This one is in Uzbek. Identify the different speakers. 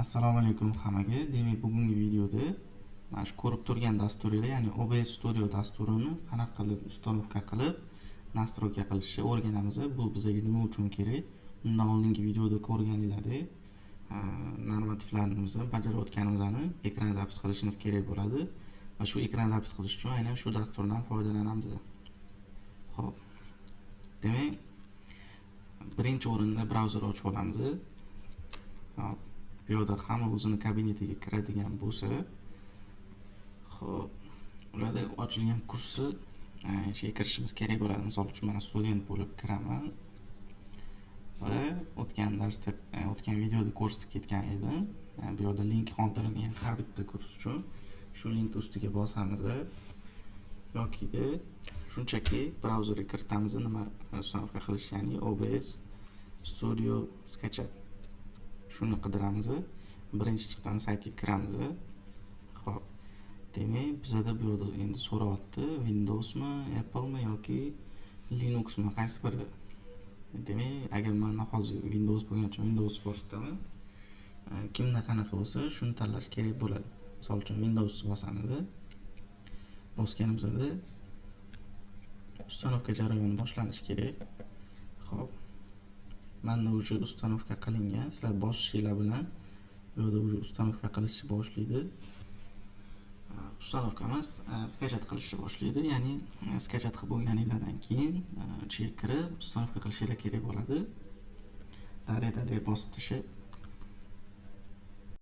Speaker 1: Assalomu alaykum hammaga. Demak, bugungi videoda mana shu ko'rib turgan dasturinglar, ya'ni OBS Studio dasturini qanaqa qilib ustanovka qilib, nastroyka qilishni o'rganamiz. Bu bizga nima uchun kerak? Bundan oldingi videoda ko'rganinglardek, normativlarimizni bajarayotganimizni ekran zapis qilishimiz kerak bo'ladi. Va shu ekran zapis qilish uchun aynan shu dasturdan foydalanamiz. Xo'p. Demak, birinchi o'rinda brauzer ochib olamiz. Hop. Bu yerda hamma o'zini kabinetiga kiradigan bo'lsa, xo'p, ularda ochilgan kursi ishga kirishimiz kerak bo'ladi. Misol uchun men student bo'lib kiraman va o'tgan videoda ko'rsatib ketgan edim. Bu yerda link qoldirilgan har bitta kurs uchun shu link ustiga bosamiz yoki shunchaki brauzerga kiritamiz, nima ustanovka qilish, ya'ni OBS Studio skачать. Shuni qidiramiz. Birinchi chiqqan saytiga kiramiz. Xo'p. Demak, bizda bu yerda endi so'rayapti, Windowsmi, Apple'mi yoki Linuxmi, qaysi biri? Demak, agar men hozir Windows bo'lgan uchun Windows ko'rsataman. Kimda qanaqa bo'lsa, shuni tanlash kerak bo'ladi. Misol uchun Windows bosamiz. Bosganimizda ustanovka jarayoni boshlanishi kerak. Xo'p. Manda уже ustanovka qilingan. Sizlar bosishinglar bilan bu yerda уже ustanovka qilishni boshlaydi. Ustanovkamiz skачать qilishni boshlaydi. Ya'ni skачать qilib bo'lganingizdan keyin ichiga kirib ustanovka qilishinglar kerak bo'ladi. Dalay bosib tashlab